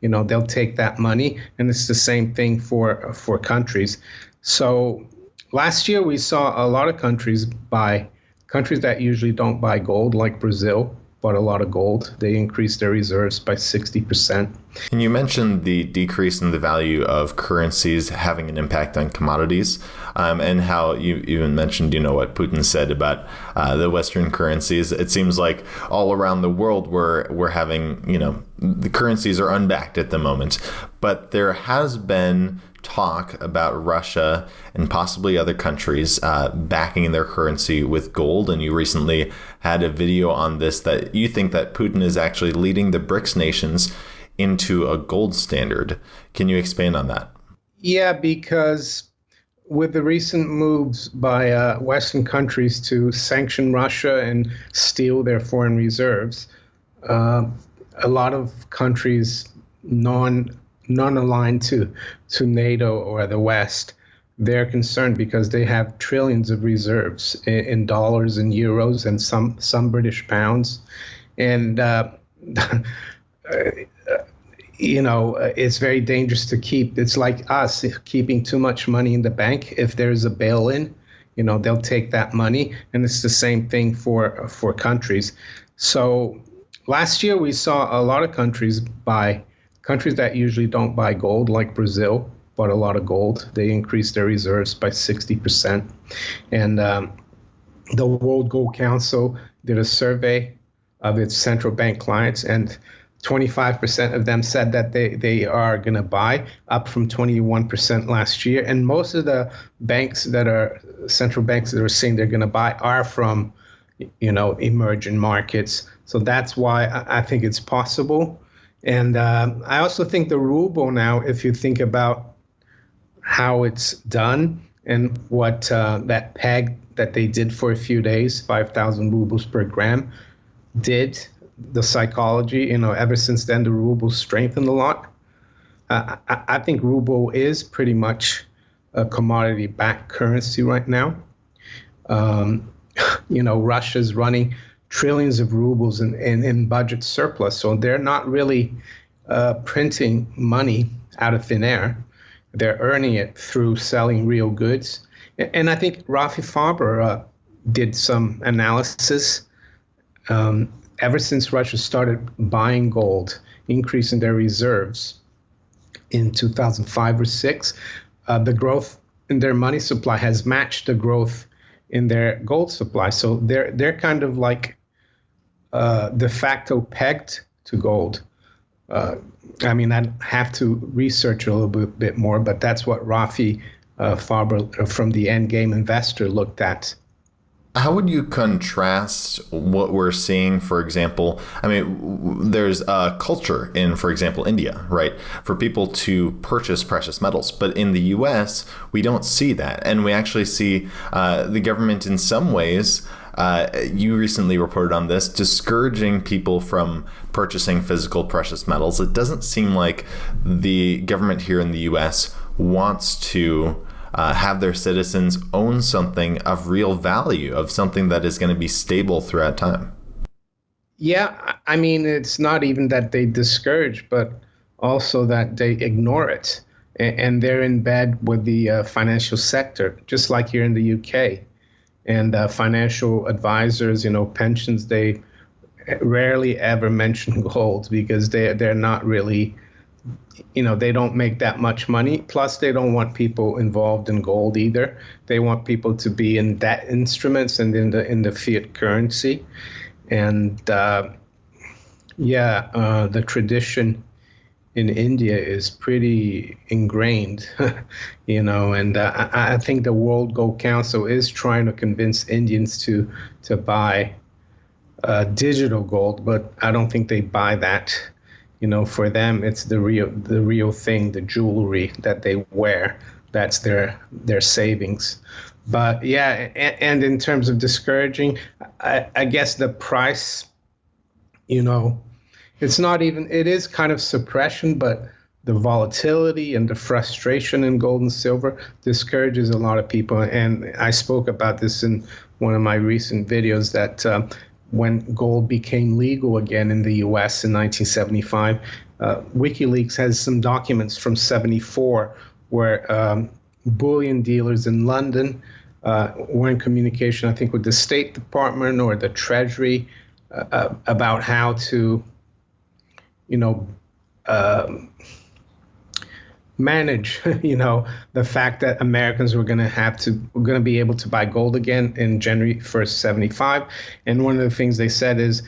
they'll take that money, and it's the same thing for countries. So last year we saw a lot of countries that usually don't buy gold, like Brazil, bought a lot of gold. They increased their reserves by 60%. And you mentioned the decrease in the value of currencies having an impact on commodities, and how you even mentioned, what Putin said about the Western currencies. It seems like all around the world we're having, the currencies are unbacked at the moment. But there has been talk about Russia and possibly other countries backing their currency with gold. And you recently had a video on this, that you think that Putin is actually leading the BRICS nations into a gold standard. Can you expand on that? Yeah, because with the recent moves by Western countries to sanction Russia and steal their foreign reserves, a lot of countries non-aligned to NATO or the West, they're concerned because they have trillions of reserves in dollars and euros and some British pounds. And, it's very dangerous to keep. It's like us keeping too much money in the bank. If there's a bail-in, they'll take that money. And it's the same thing for countries. So last year we saw a lot of countries that usually don't buy gold, like Brazil, bought a lot of gold. They increased their reserves by 60%. And the World Gold Council did a survey of its central bank clients, and 25% of them said that they are going to buy, up from 21% last year. And most of the banks that are central banks that are saying they're going to buy are from, emerging markets. So that's why I think it's possible. And I also think the ruble now, if you think about how it's done and what that peg that they did for a few days, 5,000 rubles per gram, did, the psychology, ever since then, the ruble strengthened a lot. I think ruble is pretty much a commodity-backed currency right now. Russia's running trillions of rubles in budget surplus. So they're not really printing money out of thin air. They're earning it through selling real goods. And I think Rafi Faber did some analysis. Ever since Russia started buying gold, increasing their reserves in 2005 or 6, the growth in their money supply has matched the growth in their gold supply. So they're kind of like de facto pegged to gold. I'd have to research a little bit more, but that's what Rafi Faber from the Endgame Investor looked at. How would you contrast what we're seeing, for example? There's a culture in, for example, India, right, for people to purchase precious metals. But in the U.S., we don't see that. And we actually see the government in some ways, you recently reported on this, discouraging people from purchasing physical precious metals. It doesn't seem like the government here in the U.S. wants to have their citizens own something of real value, of something that is going to be stable throughout time. Yeah, it's not even that they discourage, but also that they ignore it. And they're in bed with the financial sector, just like here in the UK. And financial advisors, pensions, they rarely ever mention gold because they're not really, they don't make that much money. Plus, they don't want people involved in gold either. They want people to be in debt instruments and in the fiat currency. And the tradition in India is pretty ingrained, and I think the World Gold Council is trying to convince Indians to buy digital gold, but I don't think they buy that. For them, it's the real thing, the jewelry that they wear. That's their savings. But yeah, and in terms of discouraging, I guess the price, it's not even, it is kind of suppression, but the volatility and the frustration in gold and silver discourages a lot of people. And I spoke about this in one of my recent videos that when gold became legal again in the US in 1975, WikiLeaks has some documents from '74 where bullion dealers in London were in communication, I think, with the State Department or the Treasury about how to, manage, the fact that Americans were going to be able to buy gold again in January 1st, '75. And one of the things they said is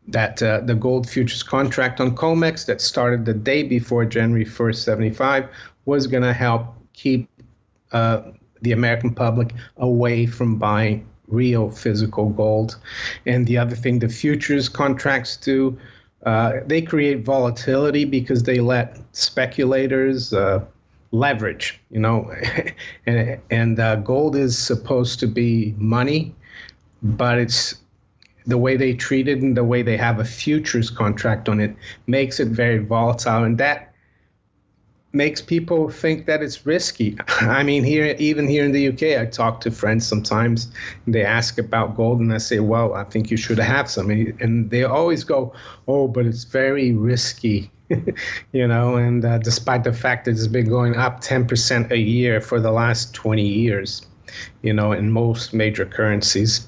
that the gold futures contract on COMEX that started the day before January 1st, '75 was going to help keep the American public away from buying real physical gold. And the other thing the futures contracts do, they create volatility because they let speculators leverage, and gold is supposed to be money, but it's the way they treat it and the way they have a futures contract on it makes it very volatile, and that makes people think that it's risky. I mean, even here in the UK, I talk to friends sometimes, and they ask about gold, and I say, well, I think you should have some. And they always go, oh, but it's very risky, and despite the fact that it's been going up 10% a year for the last 20 years, in most major currencies.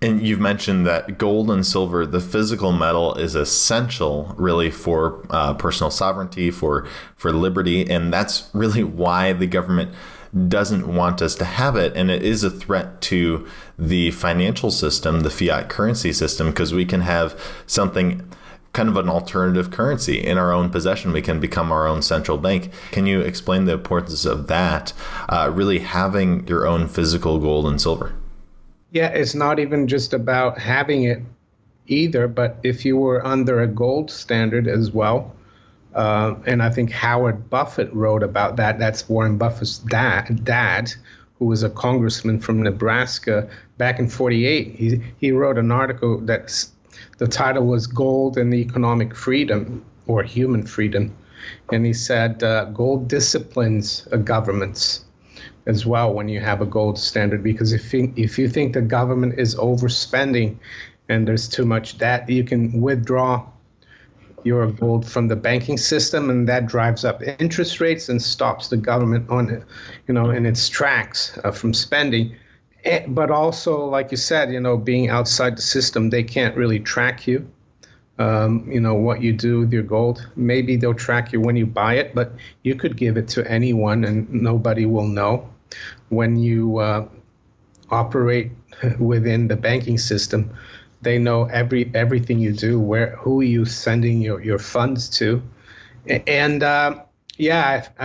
And you've mentioned that gold and silver, the physical metal, is essential really for personal sovereignty, for liberty. And that's really why the government doesn't want us to have it. And it is a threat to the financial system, the fiat currency system, because we can have something kind of an alternative currency in our own possession. We can become our own central bank. Can you explain the importance of that, really having your own physical gold and silver? Yeah, it's not even just about having it either, but if you were under a gold standard as well, and I think Howard Buffett wrote about that. That's Warren Buffett's dad, who was a congressman from Nebraska back in '48. He wrote an article the title was Gold and Economic Freedom, or Human Freedom. And he said gold disciplines governments as well when you have a gold standard, because if you think the government is overspending and there's too much debt, you can withdraw your gold from the banking system, and that drives up interest rates and stops the government in its tracks from spending. But also, like you said, being outside the system, they can't really track you. What you do with your gold. Maybe they'll track you when you buy it, but you could give it to anyone and nobody will know. When you operate within the banking system, they know everything you do, who you sending your funds to. And I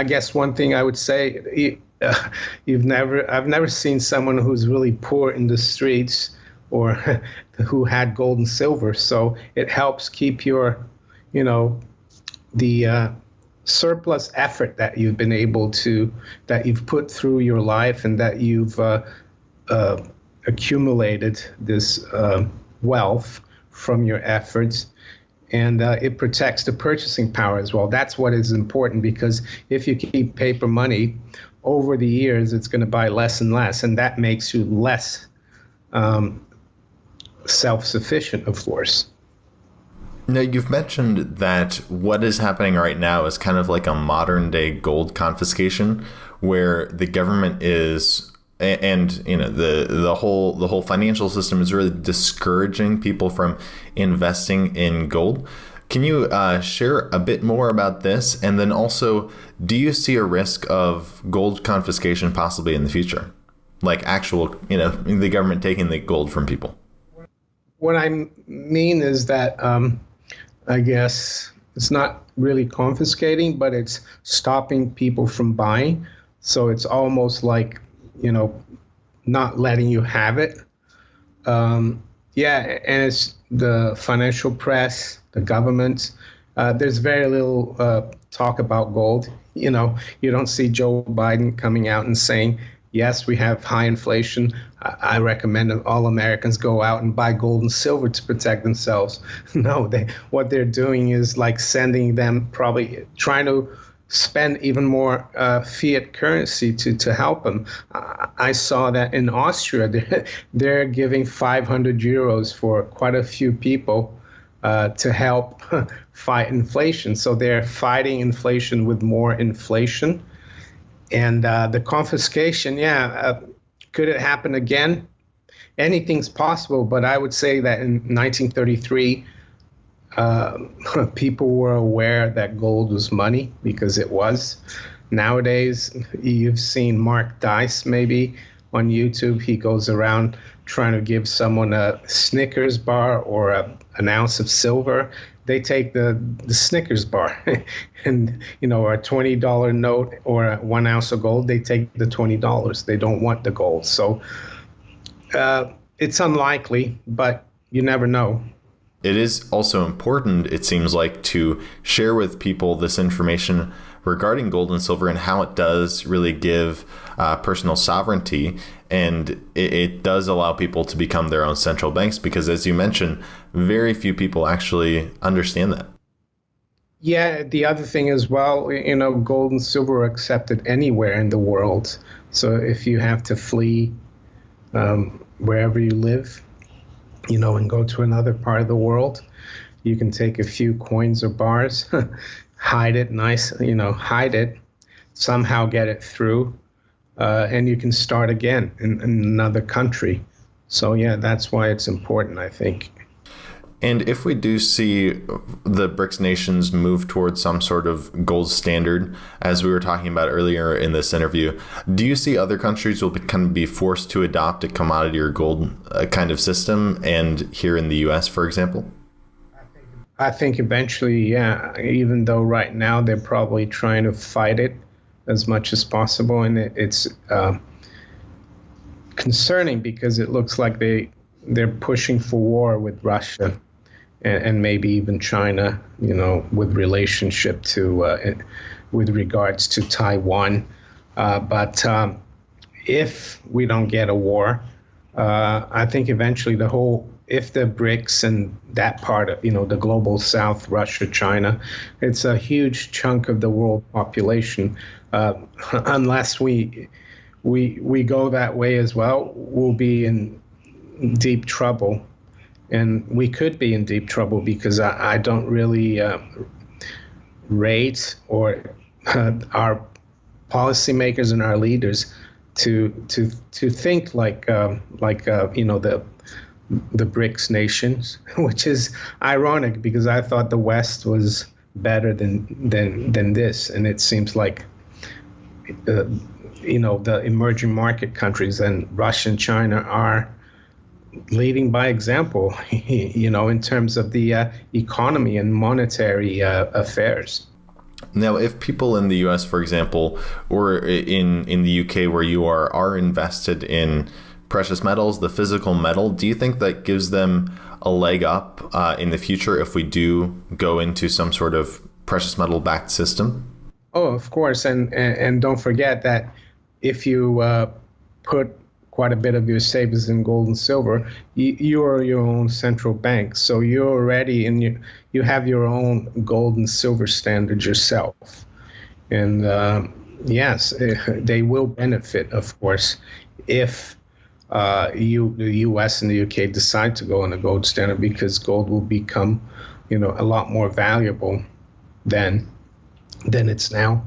guess one thing I would say, I've never seen someone who's really poor in the streets or who had gold and silver. So it helps keep your, the surplus effort that you've been able to, that you've put through your life and that you've accumulated this wealth from your efforts. And it protects the purchasing power as well. That's what is important, because if you keep paper money over the years, it's going to buy less and less. And that makes you less self-sufficient, of course. Now, you've mentioned that what is happening right now is kind of like a modern day gold confiscation, where the government is, and the whole financial system is really discouraging people from investing in gold. Can you share a bit more about this? And then also, do you see a risk of gold confiscation possibly in the future? Like actual, the government taking the gold from people? What I mean is that I guess it's not really confiscating, but it's stopping people from buying. So it's almost like, not letting you have it. And it's the financial press, the government. There's very little talk about gold. You don't see Joe Biden coming out and saying, yes, we have high inflation. I recommend that all Americans go out and buy gold and silver to protect themselves. No, what they're doing is like sending them, probably trying to spend even more fiat currency to help them. I saw that in Austria, they're giving 500 euros for quite a few people to help fight inflation. So they're fighting inflation with more inflation. And the confiscation, could it happen again? Anything's possible, but I would say that in 1933, people were aware that gold was money because it was. Nowadays, you've seen Mark Dice maybe on YouTube. He goes around trying to give someone a Snickers bar or an ounce of silver. They take the Snickers bar and, a $20 note or 1 ounce of gold, they take the $20. They don't want the gold. So it's unlikely, but you never know. It is also important, it seems like, to share with people this information regarding gold and silver and how it does really give personal sovereignty. And it does allow people to become their own central banks because, as you mentioned, very few people actually understand that. Yeah, the other thing as well, gold and silver are accepted anywhere in the world. So if you have to flee wherever you live, and go to another part of the world, you can take a few coins or bars, hide it hide it, somehow get it through, and you can start again in another country. So, yeah, that's why it's important, I think. And if we do see the BRICS nations move towards some sort of gold standard, as we were talking about earlier in this interview, do you see other countries will be forced to adopt a commodity or gold kind of system? And here in the U.S., for example? I think eventually, yeah, even though right now they're probably trying to fight it as much as possible. And it's concerning because it looks like they're pushing for war with Russia. And maybe even China, with relationship to, with regards to Taiwan. But if we don't get a war, I think eventually if the BRICS and that part of, the global South, Russia, China, it's a huge chunk of the world population. Unless we go that way as well, we'll be in deep trouble. And we could be in deep trouble because I don't really rate our policymakers and our leaders to think like the BRICS nations, which is ironic because I thought the West was better than this, and it seems like the emerging market countries and Russia and China are leading by example, in terms of the economy and monetary affairs. Now, if people in the U.S., for example, or in the UK where you are invested in precious metals, the physical metal, do you think that gives them a leg up in the future if we do go into some sort of precious metal backed system? Oh, of course. And don't forget that if you put quite a bit of your savings in gold and silver, you are your own central bank. So you're already you have your own gold and silver standards yourself. And yes, they will benefit, of course, if the U.S. and the U.K. decide to go on a gold standard, because gold will become, a lot more valuable than it's now.